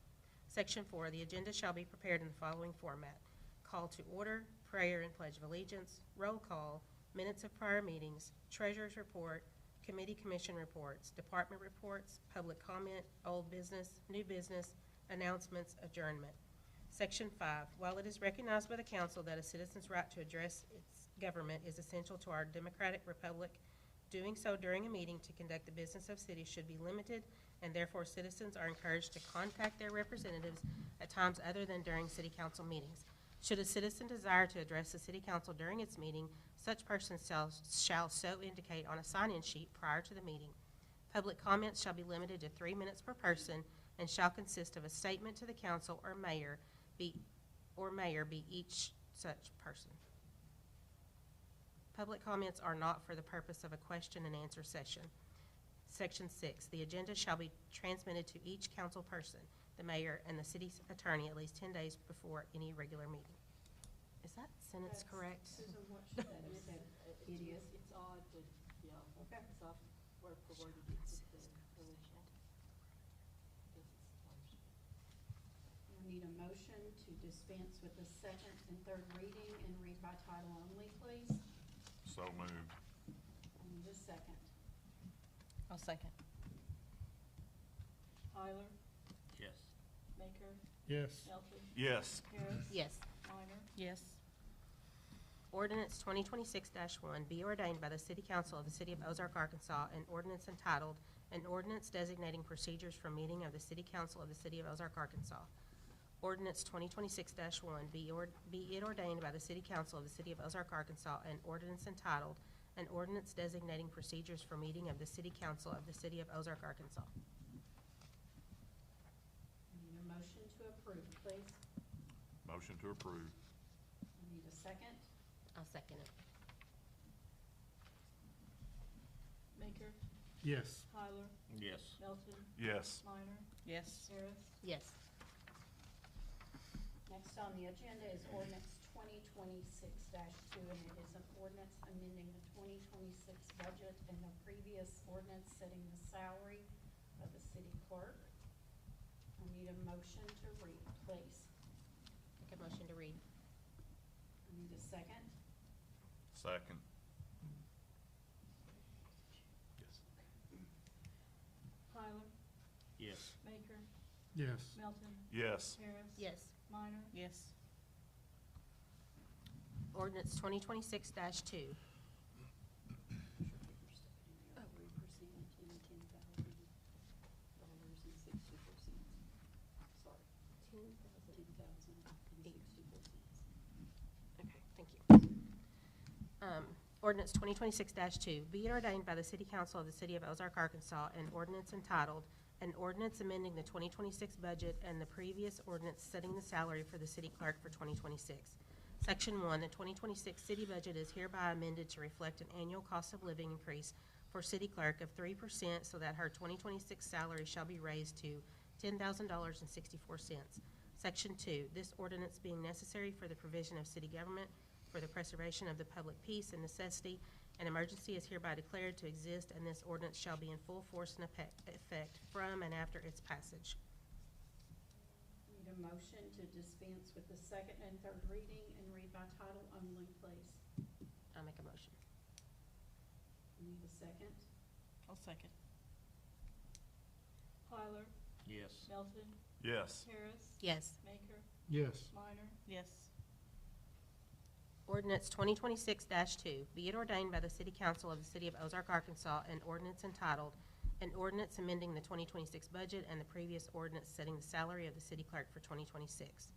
Section 4, the agenda shall be prepared in the following format: call to order, prayer and pledge of allegiance, roll call, minutes of prior meetings, treasurer's report, committee commission reports, department reports, public comment, old business, new business, announcements, adjournment. Section 5, while it is recognized by the council that a citizen's right to address its government is essential to our democratic republic, doing so during a meeting to conduct the business of city should be limited, and therefore citizens are encouraged to contact their representatives at times other than during city council meetings. Should a citizen desire to address the city council during its meeting, such person shall so indicate on a sign-in sheet prior to the meeting. Public comments shall be limited to 3 minutes per person and shall consist of a statement to the council or mayor be each such person. Public comments are not for the purpose of a question and answer session. Section 6, the agenda shall be transmitted to each council person, the mayor, and the city's attorney at least 10 days before any regular meeting. Is that sentence correct? Susan, what should that is? It is. It's odd, but, yeah. Okay. It's off word for word it is the original. I need a motion to dispense with the second and third reading and read by title only, please. So moved. I need a second. I'll second. Tyler, Yes. Baker, Yes. Melton, Yes. Harris. Yes. Minor. Yes. Ordinance 2026-1 be ordained by the City Council of the City of Ozark, Arkansas, an ordinance entitled, an ordinance designating procedures for meeting of the City Council of the City of Ozark, Arkansas. Ordinance 2026-1 be it ordained by the City Council of the City of Ozark, Arkansas, an ordinance entitled, an ordinance designating procedures for meeting of the City Council of the City of Ozark, Arkansas. I need a motion to approve, please. Motion to approve. I need a second. I'll second it. Baker, Yes. Tyler, Yes. Melton, Yes. Minor, Yes. Harris. Yes. Next on the agenda is ordinance 2026-2, and it is an ordinance amending the 2026 budget and the previous ordinance setting the salary of the city clerk. I need a motion to read, please. Make a motion to read. I need a second. Second. Yes. Tyler, Yes. Baker, Yes. Melton, Yes. Harris. Yes. Minor. Yes. Ordinance 2026-2. 10,064 cents. Sorry. 10,064 cents. Okay, thank you. Ordinance 2026-2, be it ordained by the City Council of the City of Ozark, Arkansas, an ordinance entitled, an ordinance amending the 2026 budget and the previous ordinance setting the salary for the city clerk for 2026. Section 1, the 2026 city budget is hereby amended to reflect an annual cost of living increase for city clerk of 3% so that her 2026 salary shall be raised to $10,000.64. Section 2, this ordinance being necessary for the provision of city government, for the preservation of the public peace and necessity, an emergency is hereby declared to exist, and this ordinance shall be in full force and effect from and after its passage. Need a motion to dispense with the second and third reading and read by title only, please. I'll make a motion. Need a second. I'll second. Tyler, Yes. Melton, Yes. Harris. Yes. Baker, Yes. Minor. Yes. Ordinance 2026-2, be it ordained by the City Council of the City of Ozark, Arkansas, an ordinance entitled, an ordinance amending the 2026 budget and the previous ordinance setting the salary of the city clerk for 2026.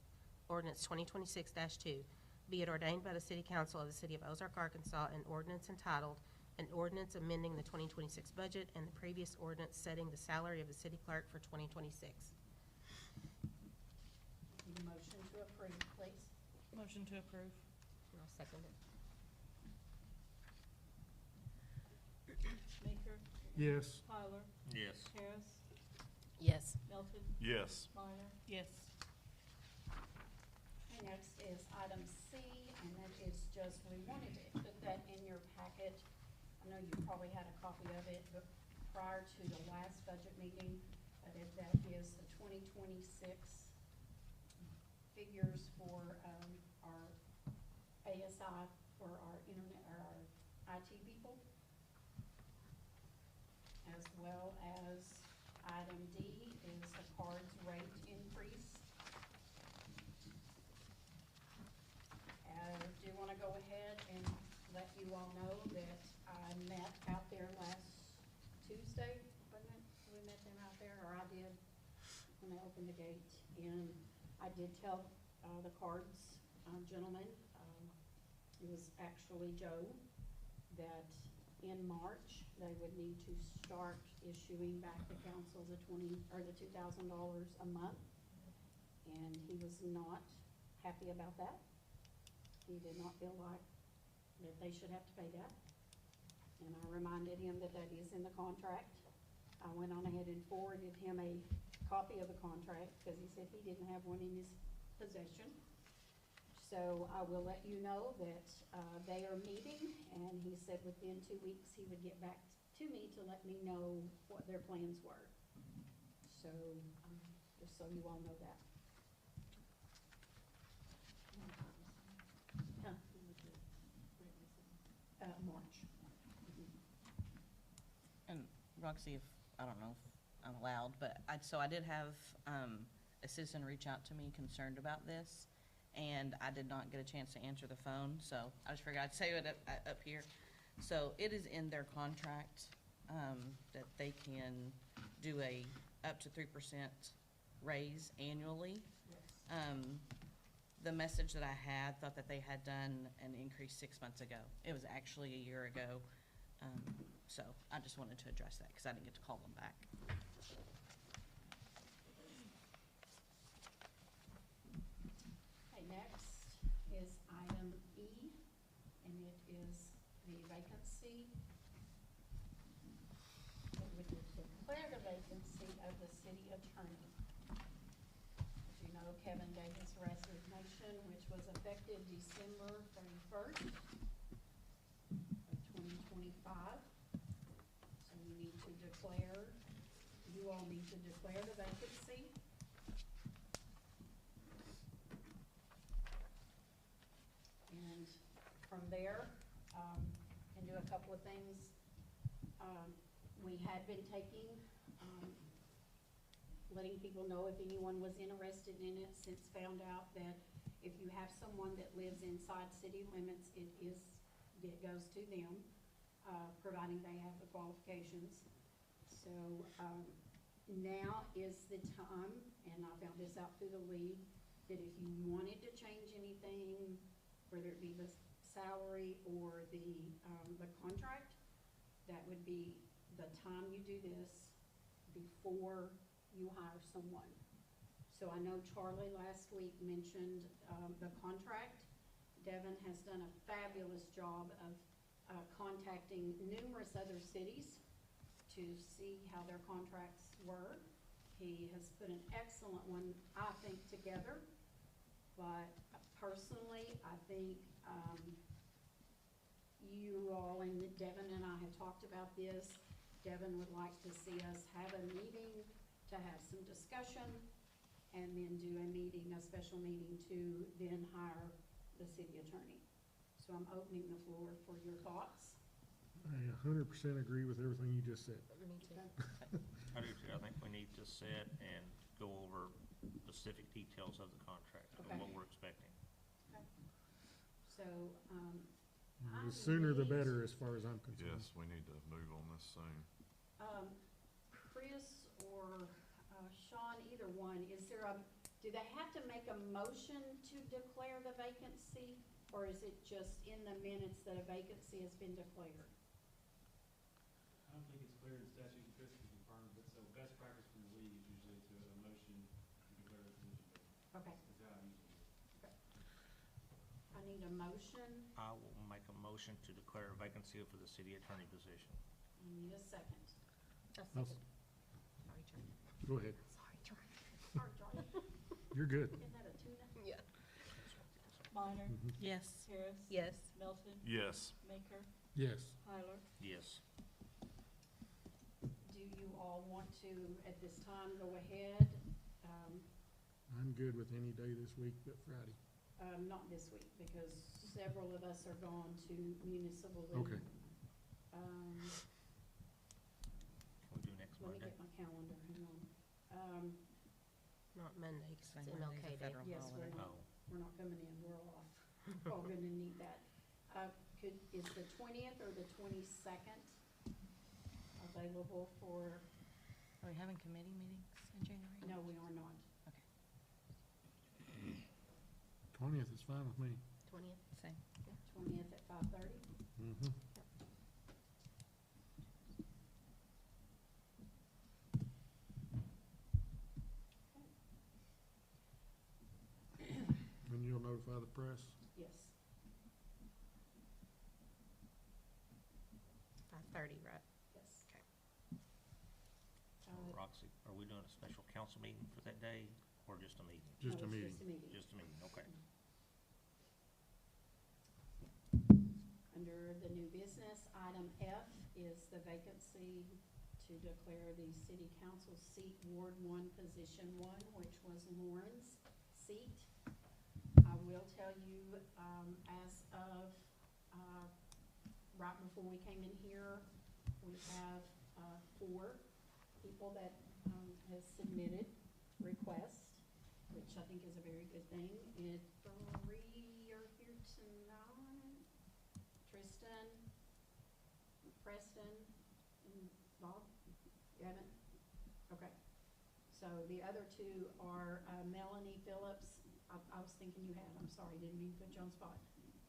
ordinance 2026-2, be it ordained by the City Council of the City of Ozark, Arkansas, an ordinance entitled, an ordinance amending the 2026 budget and the previous ordinance setting the salary of the city clerk for 2026. Need a motion to approve, please. Motion to approve. And I'll second it. Maker, Yes. Tyler, Yes. Harris, Yes. Melton, Yes. Minor. Yes. Okay, next is item C, and that is just, we wanted to put that in your packet. I know you probably had a copy of it, but prior to the last budget meeting, that is the 2026 figures for, our ASI, for our internet, or our IT people, as well as item D is the cards rate increase. I do want to go ahead and let you all know that I met out there last Tuesday, wasn't it? We met them out there, or I did, when they opened the gate. And I did tell the cards gentleman, it was actually Joe, that in March, they would need to start issuing back the council the $2,000 a month. And he was not happy about that. He did not feel like that they should have to pay that. And I reminded him that that is in the contract. I went on ahead and forwarded him a copy of the contract, because he said he didn't have one in his possession. So I will let you know that they are meeting, and he said within 2 weeks he would get back to me to let me know what their plans were. So, just so you all know that. Huh? March. And Roxy, if, I don't know if I'm allowed, but I did have a citizen reach out to me concerned about this, and I did not get a chance to answer the phone, so I just figured I'd say it up here. So it is in their contract that they can do a up to 3% raise annually. The message that I had thought that they had done an increase 6 months ago. It was actually a year ago. So I just wanted to address that because I didn't get to call them back. Okay, next is item E, and it is the vacancy. It would declare the vacancy of the city attorney. As you know, Kevin gave his resignation, which was effective December 31st of 2025. So you need to declare, you all need to declare the vacancy. And from there, can do a couple of things. We had been taking, letting people know if anyone was interested in it, since found out that if you have someone that lives inside city limits, it goes to them, providing they have the qualifications. So, now is the time, and I found this out through the league, that if you wanted to change anything, whether it be the salary or the contract, that would be the time you do this before you hire someone. So I know Charlie last week mentioned the contract. Devin has done a fabulous job of contacting numerous other cities to see how their contracts were. He has put an excellent one, I think, together. But personally, I think you all, and Devin and I have talked about this. Devin would like to see us have a meeting to have some discussion, and then do a meeting, a special meeting to then hire the city attorney. So I'm opening the floor for your thoughts. I 100% agree with everything you just said. Me too. I do too. I think we need to sit and go over specific details of the contract Okay. and what we're expecting. Okay. So, The sooner the better, as far as I'm concerned. Yes, we need to move on this soon. Chris or Sean, either one, is there a do they have to make a motion to declare the vacancy? Or is it just in the minutes that a vacancy has been declared? I don't think it's clear in statute, Chris can confirm, but so best practice from the league is usually to a motion to declare the position vacant. Okay, Is how I usually do it. I need a motion, I will make a motion to declare a vacancy for the city attorney position. I need a second. I'll Sorry, Charlie. Go ahead. Sorry, Charlie. You're good. Isn't that a tuna? Yeah. Minor, Yes. Harris. Yes. Melton, Yes. Maker, Yes. Tyler. Yes. Do you all want to, at this time, go ahead? I'm good with any day this week but Friday. Not this week, because several of us are gone to municipal league. Okay. Um, Can we do next let me Monday? get my calendar, hang on. Not Monday, 'cause Same it's Monday's a MLK Day. federal Yes, holiday. we're not, Oh, we're not coming in, we're off. We're all gonna need that. Is the 20th or the 22nd available for, Are we having committee meetings in January? no, we are not. 20th is fine with me. 20th. Same. 20th at 5:30? Mm-hmm. And you'll notify the press? Yes. 5:30, right? Yes. Okay. Roxy, are we doing a special council meeting for that day or just a meeting? Just No, a it's meeting. Just a meeting. Just a meeting, okay. Under the new business, item F is the vacancy to declare the city council seat Ward 1, Position 1, which was Lauren's seat. I will tell you, as of, right before we came in here, we have, 4 people that, has submitted requests, which I think is a very good thing. 3 are here tonight. Tristan, Preston, and Bob, you haven't? Okay. So the other 2 are Melanie Phillips, I was thinking you had, I'm sorry, didn't mean to put you on the spot,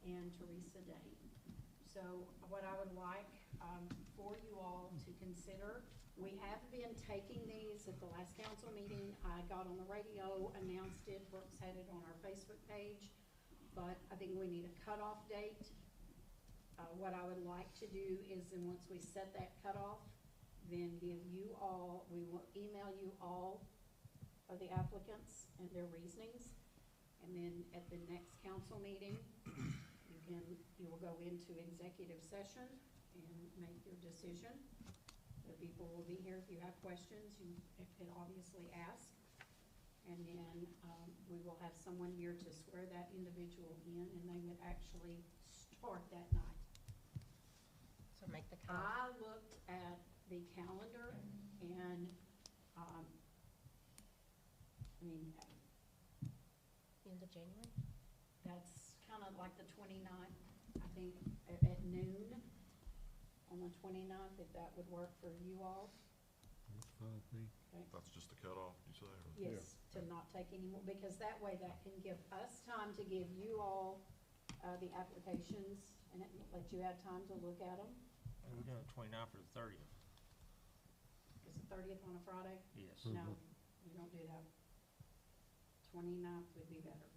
and Teresa Day. So what I would like for you all to consider, we have been taking these at the last council meeting. I got on the radio, announced it, Brooks had it on our Facebook page, but I think we need a cutoff date. What I would like to do is then once we set that cutoff, then give you all, we will email you all of the applicants and their reasonings. And then at the next council meeting, you will go into executive session and make your decision. The people will be here if you have questions, you can obviously ask. And then, we will have someone here to swear that individual in, and they would actually start that night. So make the cutoff. I looked at the calendar and, End of January? that's kind of like the 29th, I think, at noon on the 29th, if that would work for you all. That's fine with me. That's just the cutoff, you say? or- Yes, to not take any more, because that way that can give us time to give you all, the applications and let you have time to look at them. Are we doing the 29th or the 30th? Is the 30th on a Friday? Yes. No, Mhm. we don't do that. 29th would be better.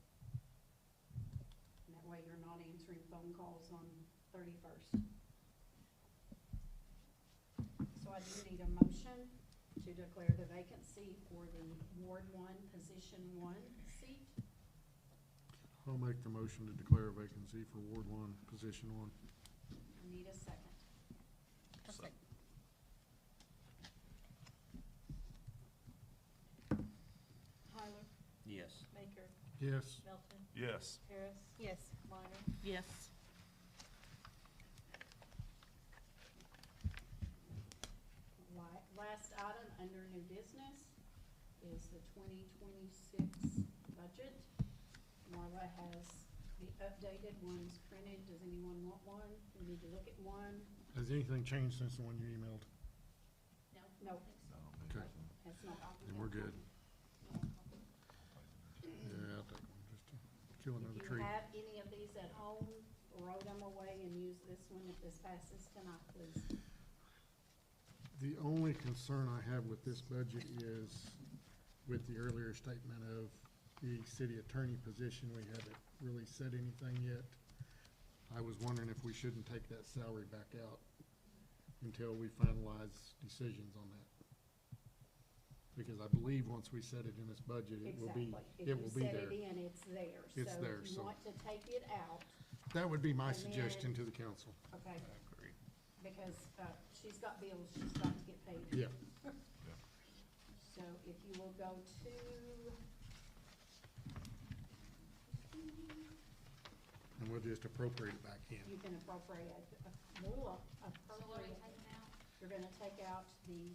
And that way you're not answering phone calls on 31st. So I do need a motion to declare the vacancy for the Ward 1, Position 1 seat. I'll make the motion to declare a vacancy for Ward 1, Position 1. I need a second. I'll So- second. Tyler, Yes. Maker, Yes. Melton, Yes. Harris, Yes. Minor. Yes. Last item under new business is the 2026 budget. Marla has the updated ones printed. Does anyone want one? We need to look at one. Has anything changed since the one you emailed? No, I don't think Okay. so. that's not. Then we're good. kill another If tree. you have any of these at home, throw them away and use this one if this passes tonight, please. The only concern I have with this budget is with the earlier statement of the city attorney position, we haven't really said anything yet. I was wondering if we shouldn't take that salary back out until we finalize decisions on that. Because I believe once we set it in this budget, it will be, Exactly. it will be If you there. set it in, it's there. It's there, So if you so- want to take it out, That would be my And then- suggestion to the council. okay, I agree. because, she's got bills, she's got to get paid. Yeah. So if you will go to, And we'll just appropriate it back in. you can appropriate, more So what are we appropriate. taking out? You're gonna take out the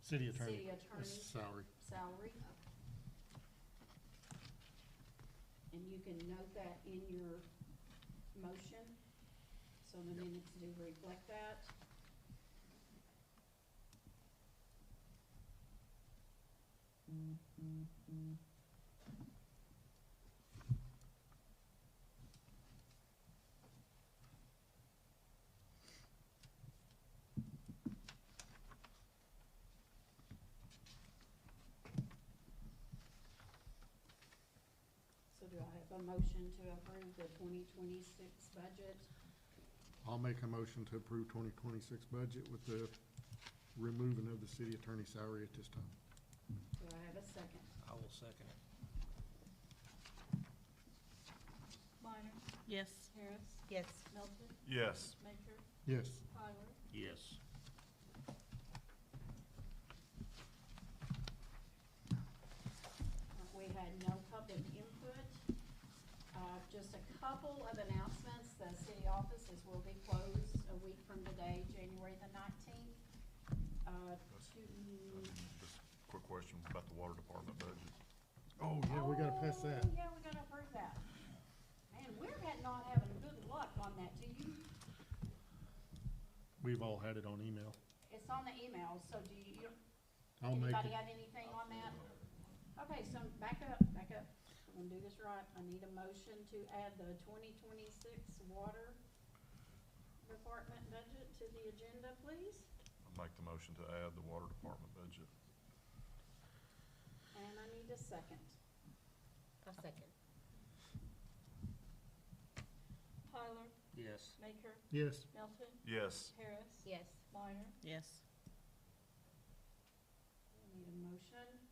City attorney. city attorney's Salary. salary. And you can note that in your motion, so the minutes do reflect that. So do I have a motion to approve the 2026 budget? I'll make a motion to approve 2026 budget with the removing of the city attorney salary at this time. Do I have a second? I will second it. Minor, Yes. Harris, Yes. Melton, Yes. Baker, Yes. Tyler. Yes. We had no public input. Just a couple of announcements. The city offices will be closed a week from today, January the 19th. Just a quick question about the water department budget. Oh, yeah, we gotta pass that. Oh, yeah, we gotta approve that. Man, we're not having good luck on that, do you? We've all had it on email. It's on the email, so do you, I'll make anybody it. have anything on that? Okay, so back up. We're gonna do this right. I need a motion to add the 2026 water department budget to the agenda, please. I'll make the motion to add the water department budget. And I need a second. I'll second. Tyler, Yes. Baker, Yes. Melton, Yes. Harris, Yes. Minor, Yes. I need a motion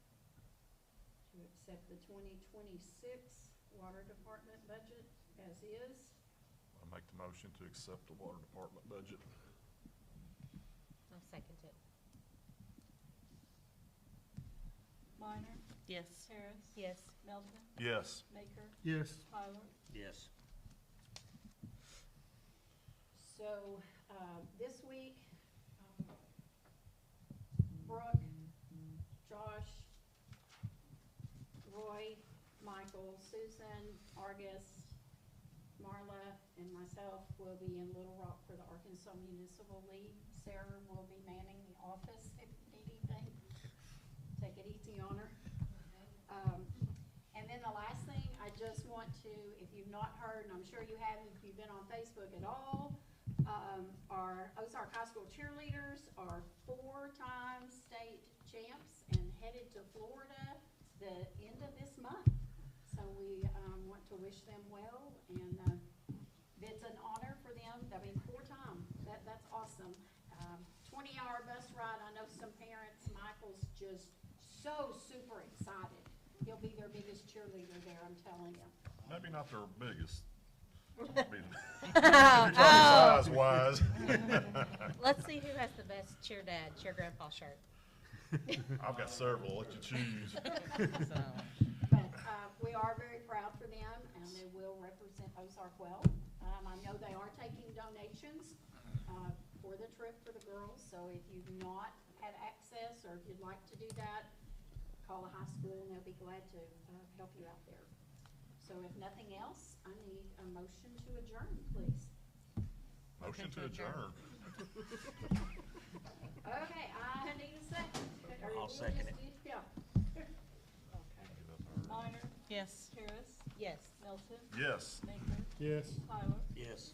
to accept the 2026 water department budget as is. I'll make the motion to accept the water department budget. I'll second it. Minor, Yes. Harris, Yes. Melton, Yes. Baker, Yes. Tyler. Yes. So, this week, Brooke, Josh, Roy, Michael, Susan, Argus, Marla, and myself will be in Little Rock for the Arkansas Municipal League. Sarah will be manning the office if you need anything. Take it easy on her. And then the last thing, I just want to, if you've not heard, and I'm sure you haven't, if you've been on Facebook at all, our Ozark High School cheerleaders are 4-time state champs and headed to Florida the end of this month. So we, want to wish them well, and, it's an honor for them. I mean, 4-time, that's awesome. 20-hour bus ride. I know some parents, Michael's just so super excited. He'll be their biggest cheerleader there, I'm telling you. Maybe not their biggest. Oh. Size wise. Let's see who has the best cheer dad, cheer grandpa shirt. I've got several, let you choose. So, But, we are very proud for them, and they will represent Ozark well. I know they are taking donations, for the trip for the girls, so if you've not had access, or if you'd like to do that, call the high school, and they'll be glad to, help you out there. So if nothing else, I need a motion to adjourn, please. Motion to adjourn. Okay, I need a second. Or I'll you second just it. did- Yeah. Okay. Minor, yes. Harris, Yes. Melton. Yes. Baker. Yes. Tyler. Yes.